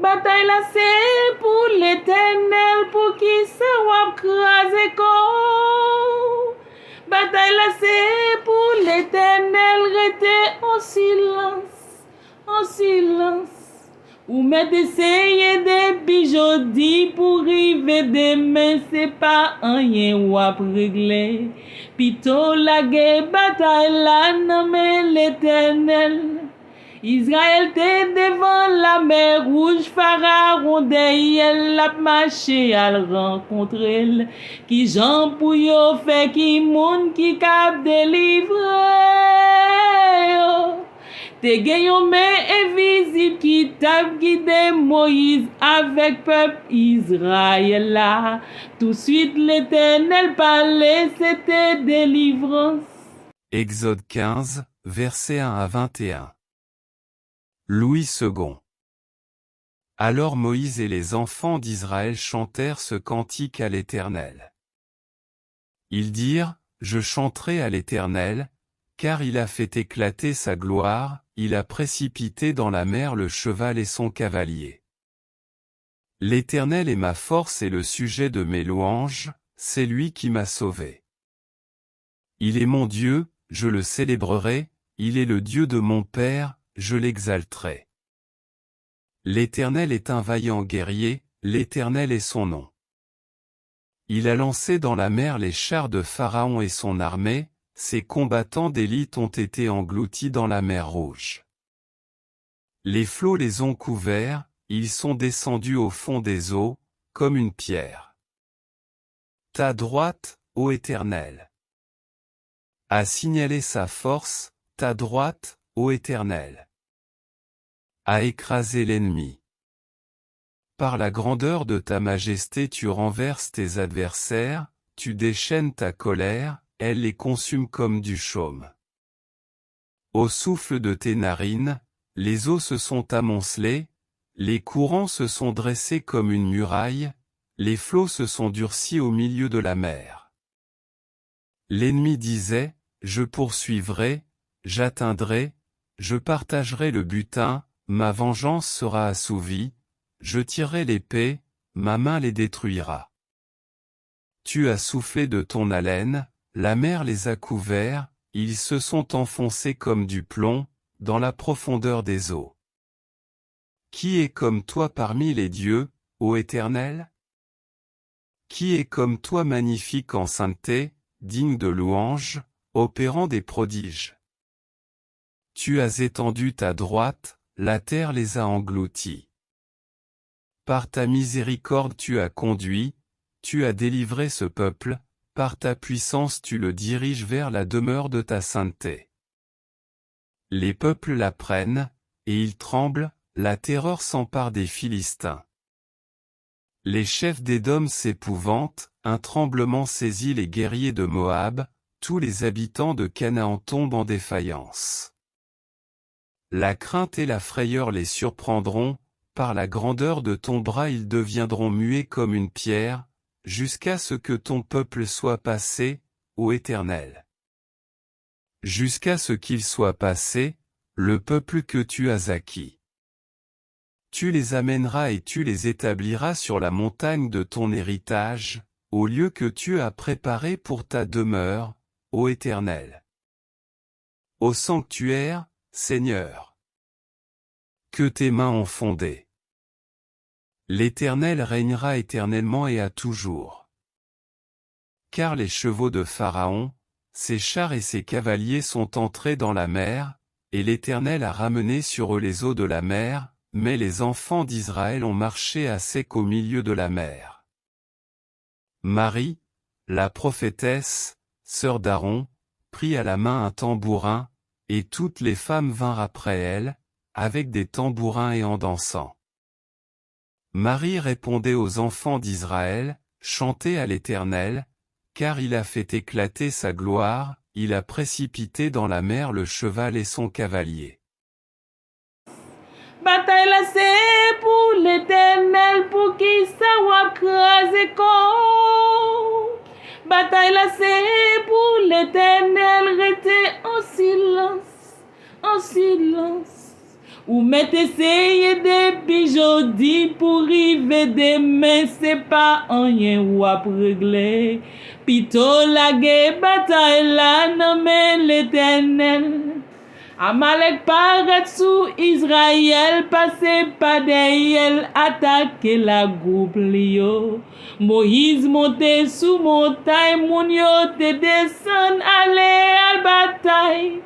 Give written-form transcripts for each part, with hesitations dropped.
Bataille là c'est pour l'Éternel, pour qui ça va craser corps. Bataille là c'est pour l'Éternel, restez en silence, en silence. Ou met essayer depuis jeudi pour arriver demain, c'est pas rien ou à régler. Plutôt la guerre bataille là, nommé l'Éternel. Israël t'est devant la mer rouge, Pharaon derrière la marché à le rencontrer. Qui Jean pour yo fait qui monde qui cap délivrer. Te gen yon main invisible qui t'a guidé Moïse avec peuple Israël là. Tout de suite l'Éternel parlait, c'était délivrance. Exode 15, versets 1 à 21. Louis II. Alors Moïse et les enfants d'Israël chantèrent ce cantique à l'Éternel. Ils dirent, je chanterai à l'Éternel, car il a fait éclater sa gloire, il a précipité dans la mer le cheval et son cavalier. L'Éternel est ma force et le sujet de mes louanges, c'est lui qui m'a sauvé. Il est mon Dieu, je le célébrerai, il est le Dieu de mon Père, je l'exalterai. L'Éternel est un vaillant guerrier, l'Éternel est son nom. Il a lancé dans la mer les chars de Pharaon et son armée, ses combattants d'élite ont été engloutis dans la mer Rouge. Les flots les ont couverts, ils sont descendus au fond des eaux, comme une pierre. Ta droite, ô Éternel, a signalé sa force, ta droite, ô Éternel, a écrasé l'ennemi. Par la grandeur de ta majesté tu renverses tes adversaires, tu déchaînes ta colère, elle les consume comme du chaume. Au souffle de tes narines, les eaux se sont amoncelées, les courants se sont dressés comme une muraille, les flots se sont durcis au milieu de la mer. L'ennemi disait, je poursuivrai, j'atteindrai, je partagerai le butin, ma vengeance sera assouvie, je tirerai l'épée, ma main les détruira. Tu as soufflé de ton haleine, la mer les a couverts, ils se sont enfoncés comme du plomb, dans la profondeur des eaux. Qui est comme toi parmi les dieux, ô Éternel? Qui est comme toi magnifique en sainteté, digne de louange, opérant des prodiges? Tu as étendu ta droite, la terre les a engloutis. Par ta miséricorde tu as conduit, tu as délivré ce peuple, par ta puissance tu le diriges vers la demeure de ta sainteté. Les peuples la prennent, et ils tremblent, la terreur s'empare des Philistins. Les chefs d'Édom s'épouvantent, un tremblement saisit les guerriers de Moab, tous les habitants de Canaan tombent en défaillance. La crainte et la frayeur les surprendront, par la grandeur de ton bras ils deviendront muets comme une pierre, jusqu'à ce que ton peuple soit passé, ô Éternel. Jusqu'à ce qu'il soit passé, le peuple que tu as acquis. Tu les amèneras et tu les établiras sur la montagne de ton héritage, au lieu que tu as préparé pour ta demeure, ô Éternel. Au sanctuaire, Seigneur, que tes mains ont fondé. L'Éternel régnera éternellement et à toujours. Car les chevaux de Pharaon, ses chars et ses cavaliers sont entrés dans la mer, et l'Éternel a ramené sur eux les eaux de la mer, mais les enfants d'Israël ont marché à sec au milieu de la mer. Marie, la prophétesse, sœur d'Aaron, prit à la main un tambourin, et toutes les femmes vinrent après elle, avec des tambourins et en dansant. Marie répondait aux enfants d'Israël, chantez à l'Éternel, car il a fait éclater sa gloire, il a précipité dans la mer le cheval et son cavalier. Bataille là c'est pour l'Éternel, pour qui ça va craser corps. Bataille là c'est pour l'Éternel, restez en silence, en silence. Ou met essayer depuis jodi pour rive demain, c'est pas rien ou à régler. Pito la guerre bataille la nommé l'Éternel. Amalek paraît sous Israël, passé par derrière, attaquer la groupe Lio. Moïse monté sous montagne, moun yo te descend, aller à la bataille.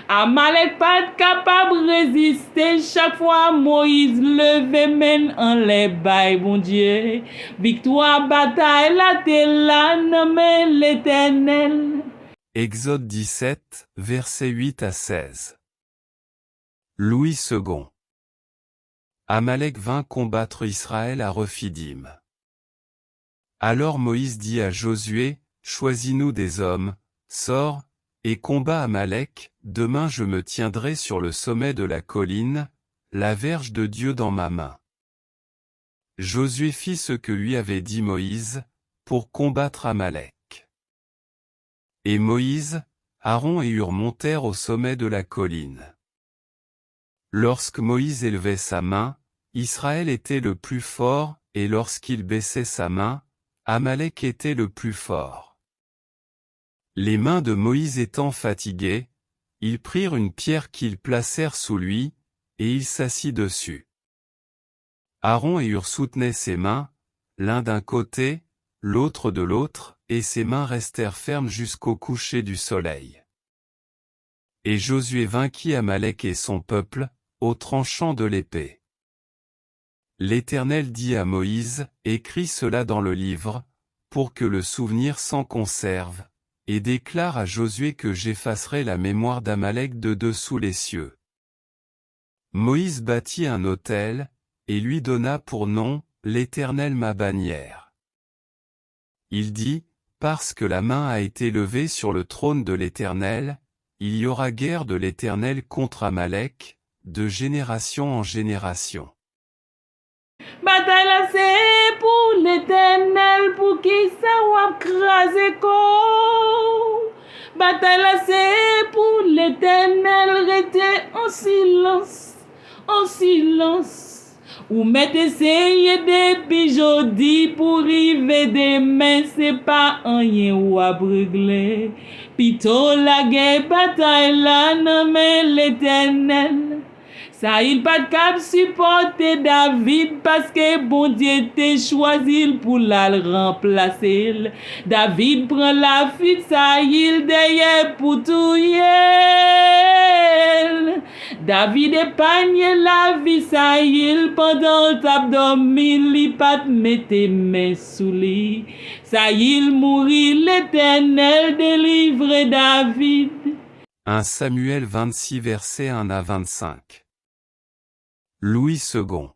Amalek pas capable résister, chaque fois Moïse levé men en les bail, bon Dieu. Victoire, bataille, la te la nommé l'Éternel. Exode 17, versets 8 à 16. Louis II. Amalek vint combattre Israël à Rephidim. Alors Moïse dit à Josué, choisis-nous des hommes, sors, et combat Amalek, demain je me tiendrai sur le sommet de la colline, la verge de Dieu dans ma main. Josué fit ce que lui avait dit Moïse, pour combattre Amalek. Et Moïse, Aaron et Hur montèrent au sommet de la colline. Lorsque Moïse élevait sa main, Israël était le plus fort, et lorsqu'il baissait sa main, Amalek était le plus fort. Les mains de Moïse étant fatiguées, ils prirent une pierre qu'ils placèrent sous lui, et il s'assit dessus. Aaron et Hur soutenaient ses mains, l'un d'un côté, l'autre de l'autre, et ses mains restèrent fermes jusqu'au coucher du soleil. Et Josué vainquit Amalek et son peuple, au tranchant de l'épée. L'Éternel dit à Moïse, écris cela dans le livre, pour que le souvenir s'en conserve, et déclare à Josué que j'effacerai la mémoire d'Amalek de dessous les cieux. Moïse bâtit un autel, et lui donna pour nom, l'Éternel ma bannière. Il dit, parce que la main a été levée sur le trône de l'Éternel, il y aura guerre de l'Éternel contre Amalek, de génération en génération. Bataille là c'est pour l'Éternel, pour qui ça va craser ko. Bataille là c'est pour l'Éternel, restez en silence, en silence. Ou mettez essayer depuis jodi pour rive demain, c'est pas rien ou à régler. Pito la guerre bataille là nommé l'Éternel. Ça il pas de cap supporter David parce que bon Dieu t'a choisi pour la remplacer. David prend la fuite, ça il derrière pour tout yel. David épargne la vie, ça il pendant t'abdomen, il pas mettre main sous lui. Ça il mourit, l'Éternel délivre David. 1 Samuel 26 versets 1 à 25. Louis II.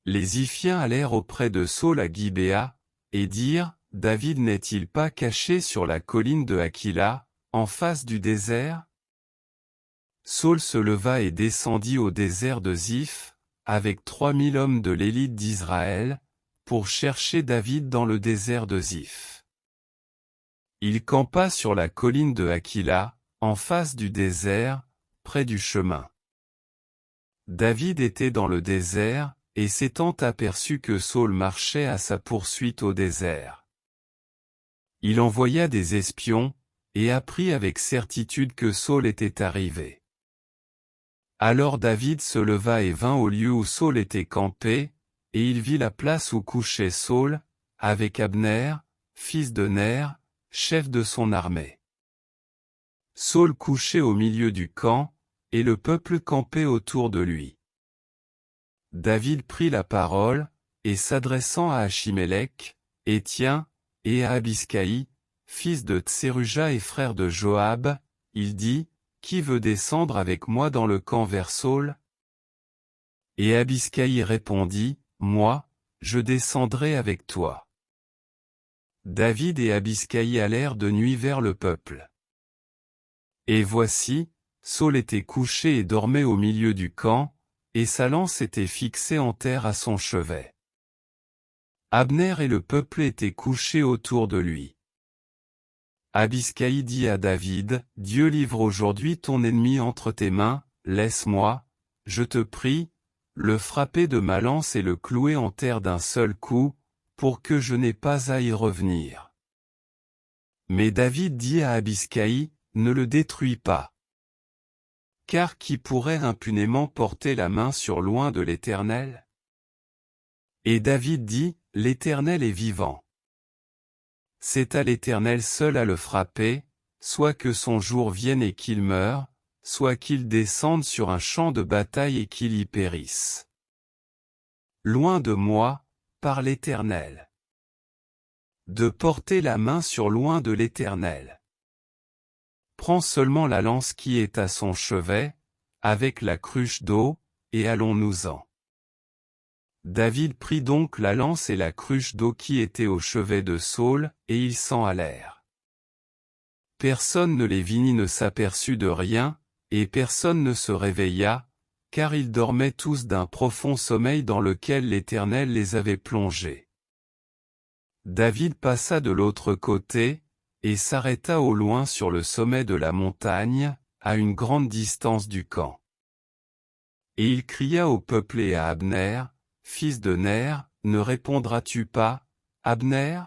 Les Iphiens allèrent auprès de Saul à Gibéa, et dirent, David n'est-il pas caché sur la colline de Hakila, en face du désert? Saul se leva et descendit au désert de Ziph, avec 3000 hommes de l'élite d'Israël, pour chercher David dans le désert de Ziph. Il campa sur la colline de Hakila, en face du désert, près du chemin. David était dans le désert, et s'étant aperçu que Saul marchait à sa poursuite au désert. Il envoya des espions, et apprit avec certitude que Saul était arrivé. Alors David se leva et vint au lieu où Saul était campé, et il vit la place où couchait Saul, avec Abner, fils de Ner, chef de son armée. Saul couchait au milieu du camp, et le peuple campait autour de lui. David prit la parole, et s'adressant à Achimélec, Étien, et à Abiscaï, fils de Tseruja et frère de Joab, il dit, qui veut descendre avec moi dans le camp vers Saul? Et Abiscaï répondit, moi, je descendrai avec toi. David et Abiscaï allèrent de nuit vers le peuple. Et voici, Saul était couché et dormait au milieu du camp, et sa lance était fixée en terre à son chevet. Abner et le peuple étaient couchés autour de lui. Abiscaï dit à David, Dieu livre aujourd'hui ton ennemi entre tes mains, laisse-moi, je te prie, le frapper de ma lance et le clouer en terre d'un seul coup, pour que je n'aie pas à y revenir. Mais David dit à Abiscaï, ne le détruis pas. Car qui pourrait impunément porter la main sur loin de l'Éternel? Et David dit, l'Éternel est vivant. C'est à l'Éternel seul à le frapper, soit que son jour vienne et qu'il meure, soit qu'il descende sur un champ de bataille et qu'il y périsse. Loin de moi, par l'Éternel. De porter la main sur loin de l'Éternel. Prends seulement la lance qui est à son chevet, avec la cruche d'eau, et allons-nous-en. David prit donc la lance et la cruche d'eau qui étaient au chevet de Saul, et ils s'en allèrent. Personne ne les vit ni ne s'aperçut de rien, et personne ne se réveilla, car ils dormaient tous d'un profond sommeil dans lequel l'Éternel les avait plongés. David passa de l'autre côté, et s'arrêta au loin sur le sommet de la montagne, à une grande distance du camp. Et il cria au peuple et à Abner, fils de Ner, ne répondras-tu pas, Abner?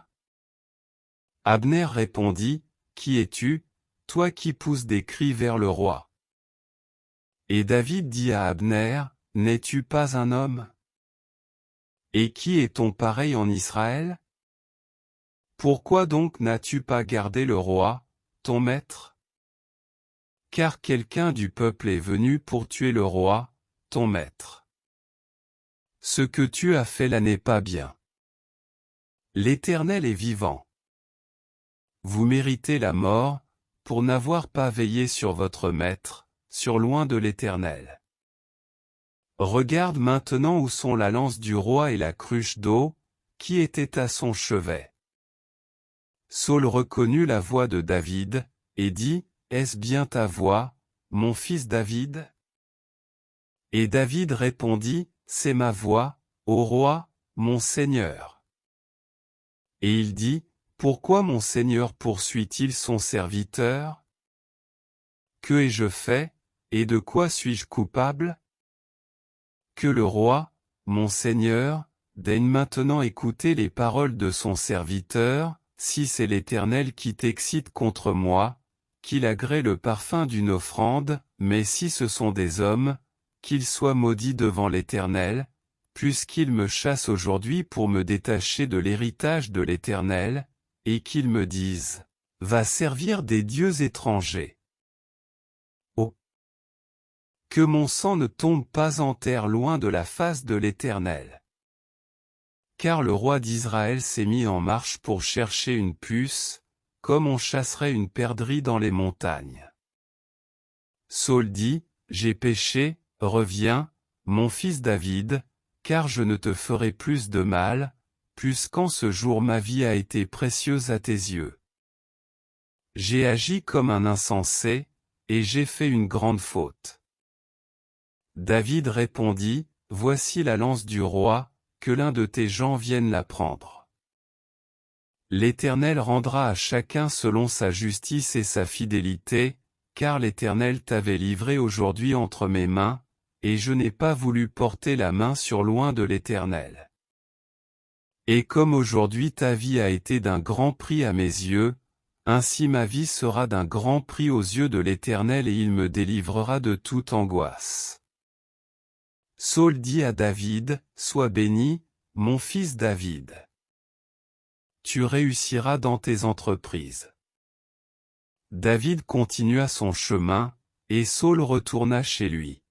Abner répondit, qui es-tu, toi qui pousses des cris vers le roi? Et David dit à Abner, n'es-tu pas un homme? Et qui est ton pareil en Israël? Pourquoi donc n'as-tu pas gardé le roi, ton maître? Car quelqu'un du peuple est venu pour tuer le roi, ton maître. Ce que tu as fait là n'est pas bien. L'Éternel est vivant. Vous méritez la mort, pour n'avoir pas veillé sur votre maître, sur loin de l'Éternel. Regarde maintenant où sont la lance du roi et la cruche d'eau, qui était à son chevet. Saul reconnut la voix de David, et dit, est-ce bien ta voix, mon fils David? Et David répondit, c'est ma voix, ô roi, mon Seigneur. Et il dit, pourquoi mon Seigneur poursuit-il son serviteur? Que ai-je fait, et de quoi suis-je coupable? Que le roi, mon Seigneur, daigne maintenant écouter les paroles de son serviteur, si c'est l'Éternel qui t'excite contre moi, qu'il agrée le parfum d'une offrande, mais si ce sont des hommes, qu'ils soient maudits devant l'Éternel, puisqu'ils me chassent aujourd'hui pour me détacher de l'héritage de l'Éternel, et qu'ils me disent, va servir des dieux étrangers. Oh! Que mon sang ne tombe pas en terre loin de la face de l'Éternel. Car le roi d'Israël s'est mis en marche pour chercher une puce, comme on chasserait une perdrix dans les montagnes. Saul dit, j'ai péché, reviens, mon fils David, car je ne te ferai plus de mal, puisqu'en ce jour ma vie a été précieuse à tes yeux. J'ai agi comme un insensé, et j'ai fait une grande faute. David répondit, voici la lance du roi, que l'un de tes gens vienne la prendre. L'Éternel rendra à chacun selon sa justice et sa fidélité, car l'Éternel t'avait livré aujourd'hui entre mes mains, et je n'ai pas voulu porter la main sur loin de l'Éternel. Et comme aujourd'hui ta vie a été d'un grand prix à mes yeux, ainsi ma vie sera d'un grand prix aux yeux de l'Éternel et il me délivrera de toute angoisse. Saul dit à David, sois béni, mon fils David. Tu réussiras dans tes entreprises. David continua son chemin, et Saul retourna chez lui.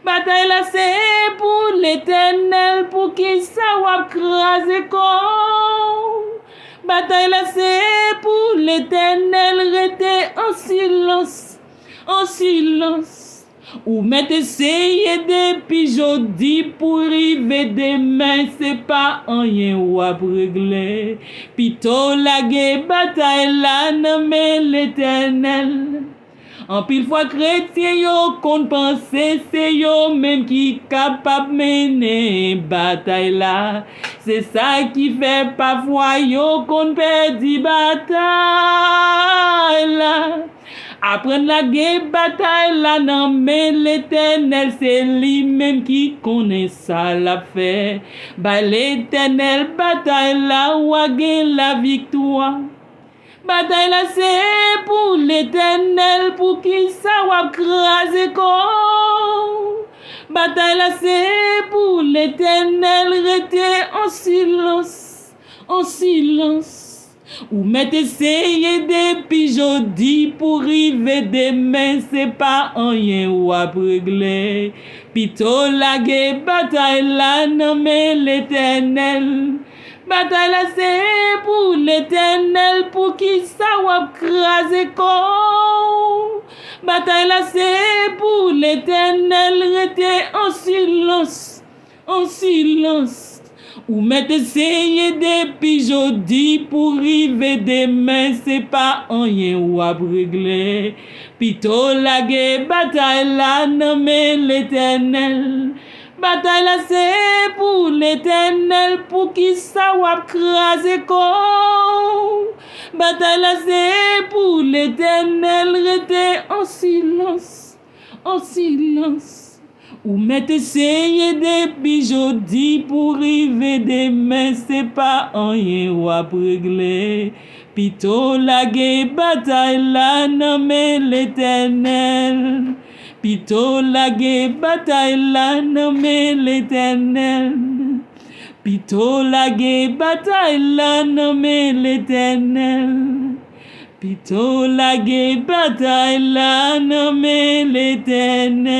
Bataille là c'est pour l'Éternel, pour qu'il soit crasé comme. Bataille là c'est pour l'Éternel, rester en silence, en silence. Ou mettre essayer depuis jeudi pour arriver demain, c'est pas rien ou à régler. Pito la guerre bataille là, nommé l'Éternel. En pile fois chrétien yo qu'on pense c'est yo même qui capable mener bataille là. C'est ça qui fait parfois yo qu'on perd bataille là. Apprendre la guerre, bataille, la non, mais l'éternel, c'est lui-même qui connaît ça, la fait. Bah, l'éternel, bataille, la ouagé, la victoire. Bataille, là, c'est pour l'éternel, pour qui ça va craser corps. Bataille, là, c'est pour l'éternel, rester en silence, en silence. Ou m'est essayé depuis jeudi pour arriver demain, c'est pas rien ou à régler. Pito la guerre, bataille là, non mais l'éternel. Bataille là, c'est pour l'éternel, pour qui ça va craser corps. Bataille là, c'est pour l'éternel, rester en silence, en silence. Ou m'est essayé depuis jeudi pour arriver demain, c'est pas rien ou à régler. Pito la guerre, bataille là, non mais l'éternel. Bataille là, c'est pour l'éternel, pour qui ça va craser corps. Bataille là, c'est pour l'éternel, rester en silence, en silence. Ou m'est essayé depuis jeudi pour arriver demain, c'est pas rien ou à régler. Pito la guerre, bataille là, non mais l'éternel. Pito la guerre, bataille là, non mais l'éternel. Pito la guerre, bataille là, non mais l'éternel. Pito la guerre, bataille là, non mais l'éternel.